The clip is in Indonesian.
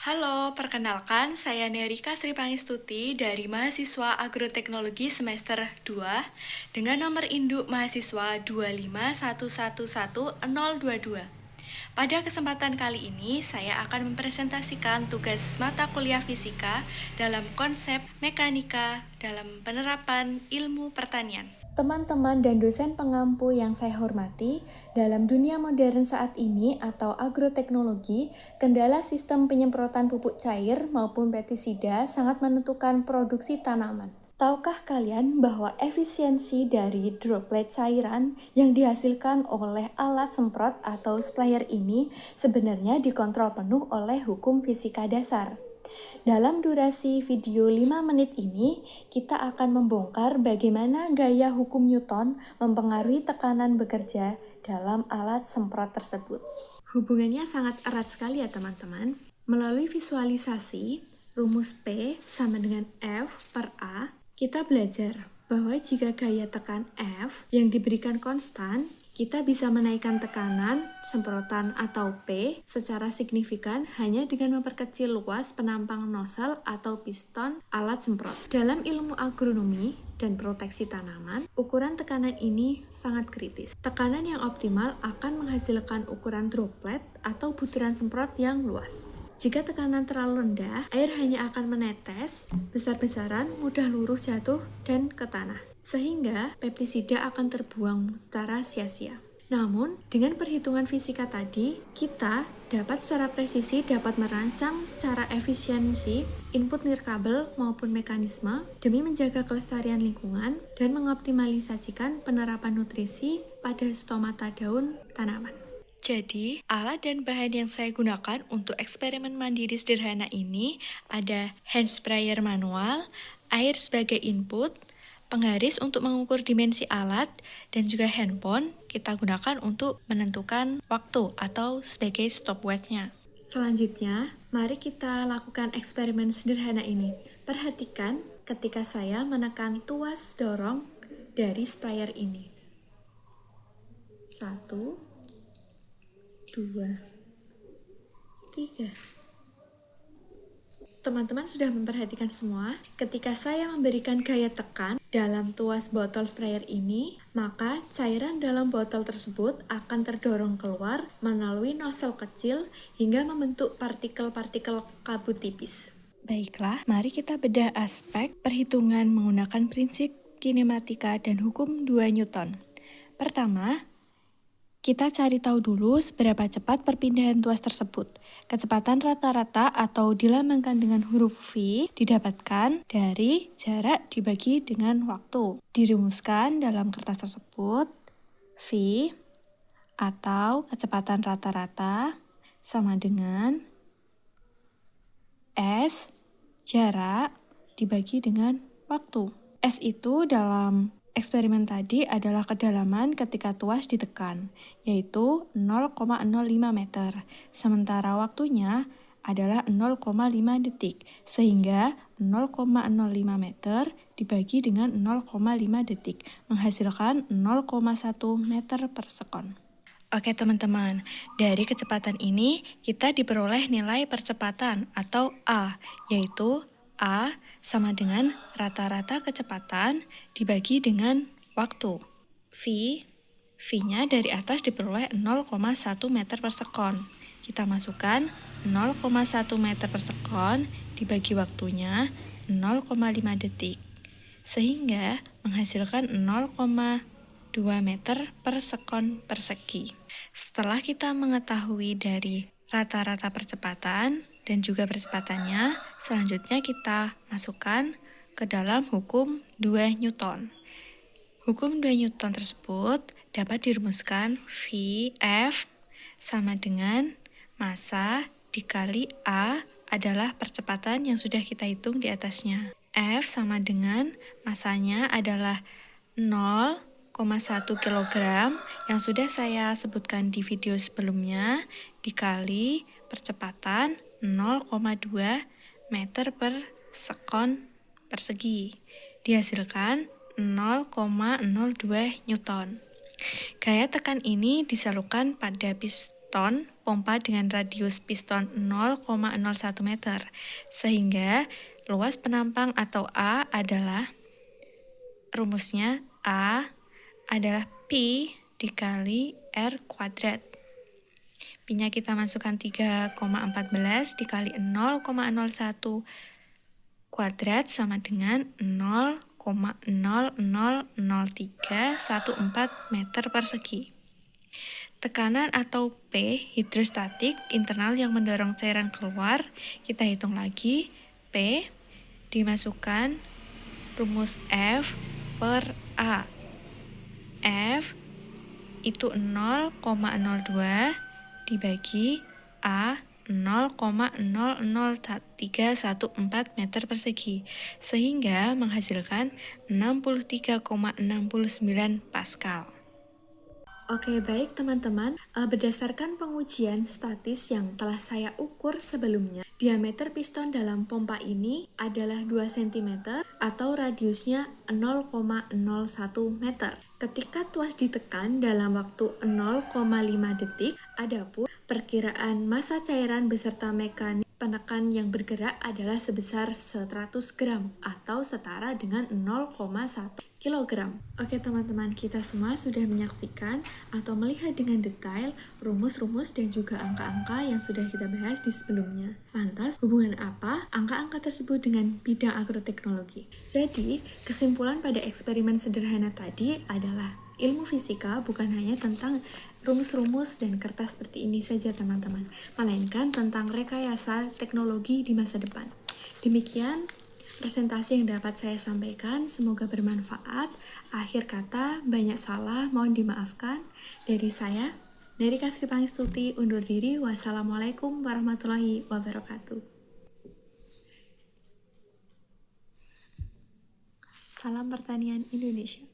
Halo, perkenalkan saya Nerika Sri Pangestuti dari mahasiswa Agroteknologi semester 2 dengan nomor induk mahasiswa 251111022. Pada kesempatan kali ini, saya akan mempresentasikan tugas mata kuliah fisika dalam konsep mekanika dalam penerapan ilmu pertanian. Teman-teman dan dosen pengampu yang saya hormati, dalam dunia modern saat ini atau agroteknologi, kendala sistem penyemprotan pupuk cair maupun pestisida sangat menentukan produksi tanaman. Tahukah kalian bahwa efisiensi dari droplet cairan yang dihasilkan oleh alat semprot atau sprayer ini sebenarnya dikontrol penuh oleh hukum fisika dasar? Dalam durasi video 5 menit ini, kita akan membongkar bagaimana gaya hukum Newton mempengaruhi tekanan bekerja dalam alat semprot tersebut. Hubungannya sangat erat sekali ya teman-teman. Melalui visualisasi, rumus P sama dengan F per A, kita belajar bahwa jika gaya tekan F yang diberikan konstan, kita bisa menaikkan tekanan semprotan atau P secara signifikan hanya dengan memperkecil luas penampang nozzle atau piston alat semprot. Dalam ilmu agronomi dan proteksi tanaman, ukuran tekanan ini sangat kritis. Tekanan yang optimal akan menghasilkan ukuran droplet atau butiran semprot yang luas. Jika tekanan terlalu rendah, air hanya akan menetes besar-besaran, mudah lurus jatuh dan ke tanah, sehingga pestisida akan terbuang secara sia-sia. Namun, dengan perhitungan fisika tadi, kita dapat secara presisi dapat merancang secara efisiensi input nirkabel maupun mekanisme demi menjaga kelestarian lingkungan dan mengoptimalisasikan penerapan nutrisi pada stomata daun tanaman. Jadi, alat dan bahan yang saya gunakan untuk eksperimen mandiri sederhana ini ada hand sprayer manual, air sebagai input, penggaris untuk mengukur dimensi alat, dan juga handphone kita gunakan untuk menentukan waktu atau sebagai stopwatch-nya. Selanjutnya, mari kita lakukan eksperimen sederhana ini. Perhatikan ketika saya menekan tuas dorong dari sprayer ini. 1, 2, 3. Teman-teman sudah memperhatikan semua. Ketika saya memberikan gaya tekan dalam tuas botol sprayer ini, maka cairan dalam botol tersebut akan terdorong keluar melalui nozzle kecil hingga membentuk partikel-partikel kabut tipis. Baiklah, mari kita bedah aspek perhitungan menggunakan prinsip kinematika dan hukum 2 Newton. Pertama, kita cari tahu dulu seberapa cepat perpindahan tuas tersebut. Kecepatan rata-rata atau dilambangkan dengan huruf V didapatkan dari jarak dibagi dengan waktu. Dirumuskan dalam kertas tersebut, V atau kecepatan rata-rata sama dengan S jarak dibagi dengan waktu. S itu dalam eksperimen tadi adalah kedalaman ketika tuas ditekan, yaitu 0,05 meter, sementara waktunya adalah 0,5 detik, sehingga 0,05 meter dibagi dengan 0,5 detik, menghasilkan 0,1 meter per sekon. Oke teman-teman, dari kecepatan ini kita diperoleh nilai percepatan atau A, yaitu A sama dengan rata-rata kecepatan dibagi dengan waktu. V-nya dari atas diperoleh 0,1 meter per sekon. Kita masukkan 0,1 meter per sekon dibagi waktunya 0,5 detik. Sehingga menghasilkan 0,2 meter per sekon persegi. Setelah kita mengetahui dari rata-rata percepatan dan juga percepatannya, selanjutnya kita masukkan ke dalam hukum 2 Newton. Hukum 2 Newton tersebut dapat dirumuskan F sama dengan massa dikali A adalah percepatan yang sudah kita hitung di atasnya. F sama dengan massanya adalah 0,1 kg yang sudah saya sebutkan di video sebelumnya dikali percepatan 0,2 meter per sekon persegi. Dihasilkan 0,02 Newton. Gaya tekan ini disalurkan pada piston pompa dengan radius piston 0,01 meter, sehingga luas penampang atau A adalah, rumusnya A adalah Pi dikali R kuadrat. Pi-nya kita masukkan 3,14 dikali 0,01 kuadrat sama dengan 0,000314 meter persegi. Tekanan atau P hidrostatik internal yang mendorong cairan keluar, kita hitung lagi. P dimasukkan rumus F per A. F itu 0,02 dibagi A 0,000314 meter persegi, sehingga menghasilkan 63,69 Pascal. Oke, baik teman-teman, berdasarkan pengujian statis yang telah saya ukur sebelumnya, diameter piston dalam pompa ini adalah 2 cm atau radiusnya 0,01 meter. Ketika tuas ditekan dalam waktu 0,5 detik, adapun perkiraan massa cairan beserta mekanik penekan yang bergerak adalah sebesar 100 gram atau setara dengan 0,1 kilogram. Oke teman-teman, kita semua sudah menyaksikan atau melihat dengan detail rumus-rumus dan juga angka-angka yang sudah kita bahas di sebelumnya. Lantas, hubungan apa angka-angka tersebut dengan bidang agroteknologi? Jadi, kesimpulan pada eksperimen sederhana tadi adalah ilmu fisika bukan hanya tentang rumus-rumus dan kertas seperti ini saja teman-teman, melainkan tentang rekayasa teknologi di masa depan. Demikian presentasi yang dapat saya sampaikan, semoga bermanfaat. Akhir kata, banyak salah, mohon dimaafkan. Dari saya, Nerika Sri Pangestuti, undur diri. Wassalamualaikum warahmatullahi wabarakatuh. Salam pertanian Indonesia.